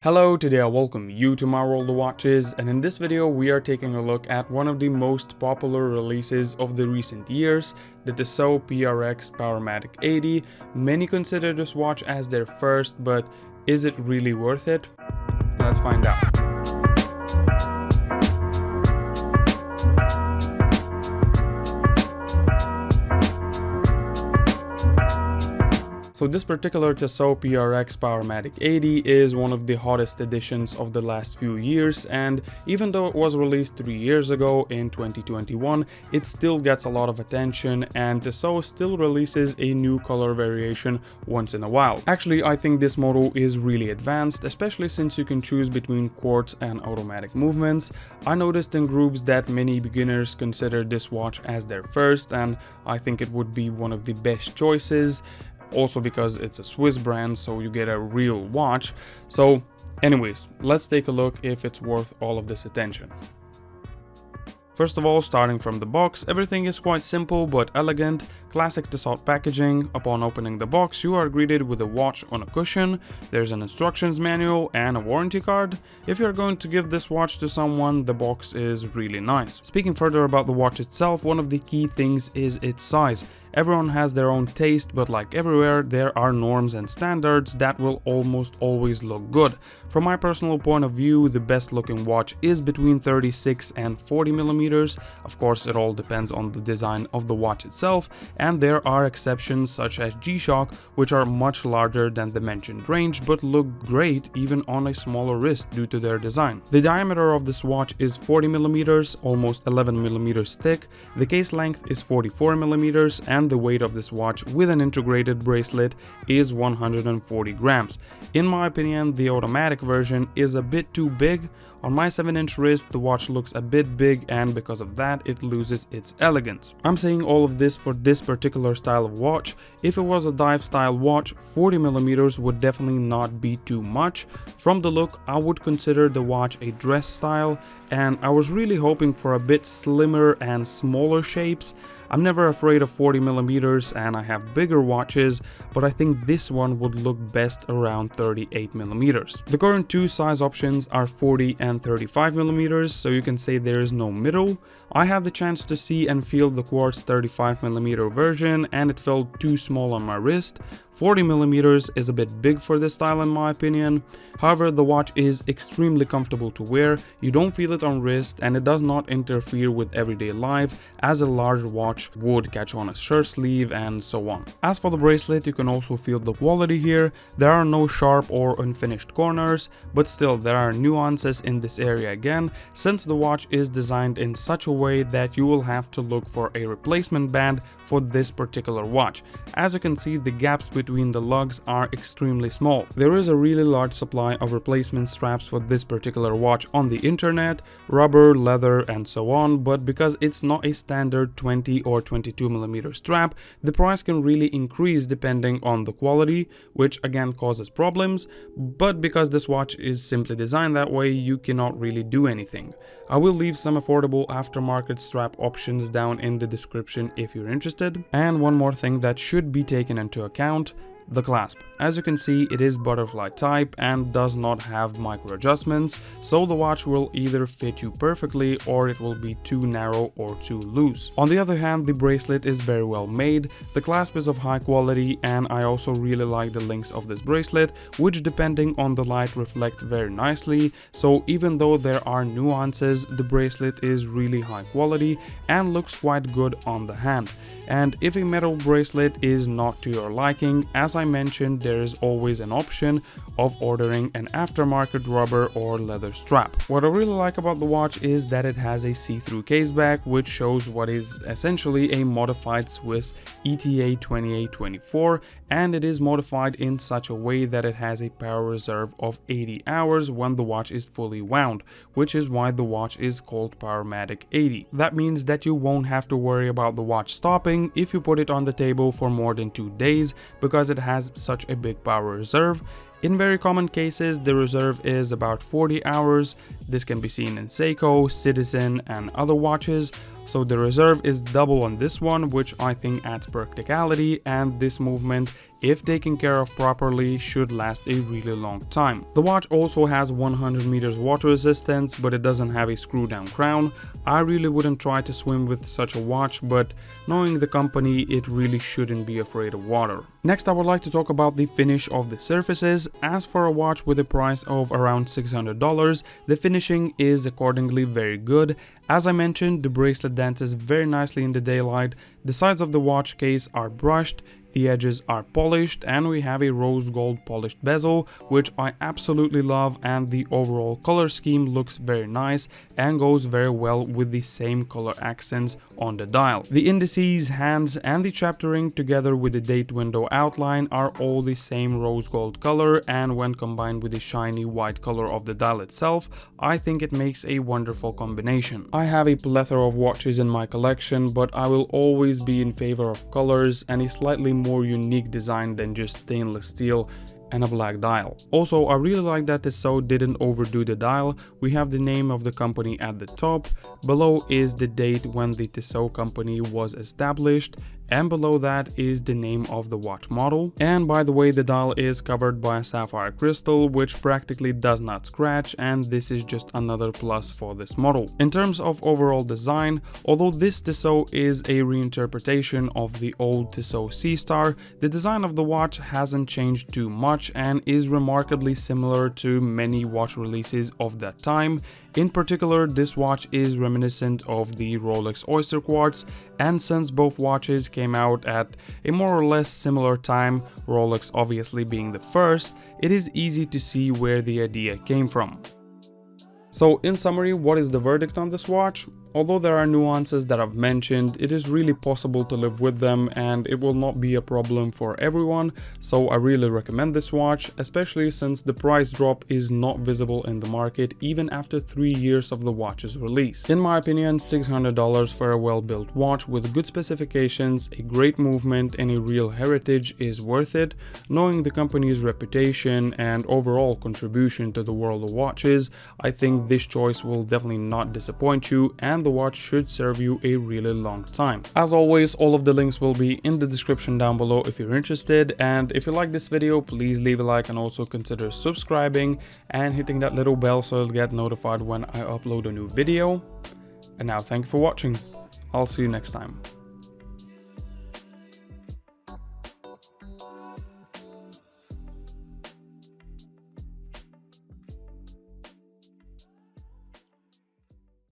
Hello, today I welcome you to my world of watches, and in this video we are taking a look at one of the most popular releases of the recent years, the Tissot PRX Powermatic 80. Many consider this watch as their first, but is it really worth it? Let's find out. So this particular Tissot PRX Powermatic 80 is one of the hottest editions of the last few years, and even though it was released 3 years ago in 2021, it still gets a lot of attention, and Tissot still releases a new color variation once in a while. Actually, I think this model is really advanced, especially since you can choose between quartz and automatic movements. I noticed in groups that many beginners consider this watch as their first, and I think it would be one of the best choices. Also because it's a Swiss brand, so you get a real watch. So anyways, let's take a look if it's worth all of this attention. First of all, starting from the box, everything is quite simple but elegant, classic Tissot packaging. Upon opening the box, you are greeted with a watch on a cushion. There's an instructions manual and a warranty card. If you're going to give this watch to someone, the box is really nice. Speaking further about the watch itself, one of the key things is its size. Everyone has their own taste, but like everywhere, there are norms and standards that will almost always look good. From my personal point of view, the best looking watch is between 36 and 40 millimeters. Of course, it all depends on the design of the watch itself, and there are exceptions such as G-Shock, which are much larger than the mentioned range, but look great even on a smaller wrist due to their design. The diameter of this watch is 40 millimeters, almost 11 millimeters thick. The case length is 44 millimeters, and the weight of this watch with an integrated bracelet is 140 grams. In my opinion, the automatic version is a bit too big. On my 7-inch wrist, the watch looks a bit big, and because of that, it loses its elegance. I'm saying all of this for this particular style of watch. If it was a dive style watch, 40 millimeters would definitely not be too much. From the look, I would consider the watch a dress style, and I was really hoping for a bit slimmer and smaller shapes. I'm never afraid of 40 millimeters and I have bigger watches, but I think this one would look best around 38 millimeters. The current two size options are 40 and 35 millimeters, so you can say there is no middle. I have the chance to see and feel the quartz 35 millimeter version, and it felt too small on my wrist. 40 millimeters is a bit big for this style in my opinion. However, the watch is extremely comfortable to wear, you don't feel it on wrist, and it does not interfere with everyday life as a large watch would catch on a shirt sleeve and so on. As for the bracelet, you can also feel the quality here. There are no sharp or unfinished corners, but still there are nuances in this area again, since the watch is designed in such a way that you will have to look for a replacement band for this particular watch. As you can see, the gaps between the lugs are extremely small. There is a really large supply of replacement straps for this particular watch on the internet, rubber, leather and so on, but because it's not a standard 20 or 22 millimeter strap, the price can really increase depending on the quality, which again causes problems, but because this watch is simply designed that way, you cannot really do anything. I will leave some affordable aftermarket strap options down in the description if you're interested. And one more thing that should be taken into account: the clasp. As you can see, it is butterfly type and does not have micro adjustments, so the watch will either fit you perfectly or it will be too narrow or too loose. On the other hand, the bracelet is very well made, the clasp is of high quality, and I also really like the links of this bracelet, which depending on the light reflect very nicely, so even though there are nuances, the bracelet is really high quality and looks quite good on the hand. And if a metal bracelet is not to your liking, as I mentioned, there is always an option of ordering an aftermarket rubber or leather strap. What I really like about the watch is that it has a see-through caseback, which shows what is essentially a modified Swiss ETA 2824, and it is modified in such a way that it has a power reserve of 80 hours when the watch is fully wound, which is why the watch is called Powermatic 80. That means that you won't have to worry about the watch stopping if you put it on the table for more than 2 days, because it has such a big power reserve. In very common cases, the reserve is about 40 hours. This can be seen in Seiko, Citizen and other watches. So the reserve is double on this one, which I think adds practicality, and this movement if taken care of properly, should last a really long time. The watch also has 100 meters water resistance, but it doesn't have a screw down crown. I really wouldn't try to swim with such a watch, but knowing the company, it really shouldn't be afraid of water. Next, I would like to talk about the finish of the surfaces. As for a watch with a price of around $600, the finishing is accordingly very good. As I mentioned, the bracelet dances very nicely in the daylight, the sides of the watch case are brushed, the edges are polished, and we have a rose gold polished bezel, which I absolutely love, and the overall color scheme looks very nice and goes very well with the same color accents on the dial. The indices, hands, and the chapter ring together with the date window outline are all the same rose gold color, and when combined with the shiny white color of the dial itself, I think it makes a wonderful combination. I have a plethora of watches in my collection, but I will always be in favor of colors and a slightly more unique design than just stainless steel and a black dial. Also, I really like that Tissot didn't overdo the dial. We have the name of the company at the top, below is the date when the Tissot company was established, and below that is the name of the watch model. And by the way, the dial is covered by a sapphire crystal, which practically does not scratch, and this is just another plus for this model. In terms of overall design, although this Tissot is a reinterpretation of the old Tissot C-Star, the design of the watch hasn't changed too much and is remarkably similar to many watch releases of that time. In particular, this watch is reminiscent of the Rolex Oyster Quartz, and since both watches came out at a more or less similar time, Rolex obviously being the first, it is easy to see where the idea came from. So in summary, what is the verdict on this watch? Although there are nuances that I've mentioned, it is really possible to live with them and it will not be a problem for everyone, so I really recommend this watch, especially since the price drop is not visible in the market even after 3 years of the watch's release. In my opinion, $600 for a well-built watch with good specifications, a great movement, and a real heritage is worth it. Knowing the company's reputation and overall contribution to the world of watches, I think this choice will definitely not disappoint you, and the watch should serve you a really long time. As always, all of the links will be in the description down below if you're interested, and if you like this video, please leave a like and also consider subscribing and hitting that little bell so you'll get notified when I upload a new video. And now, thank you for watching. I'll see you next time.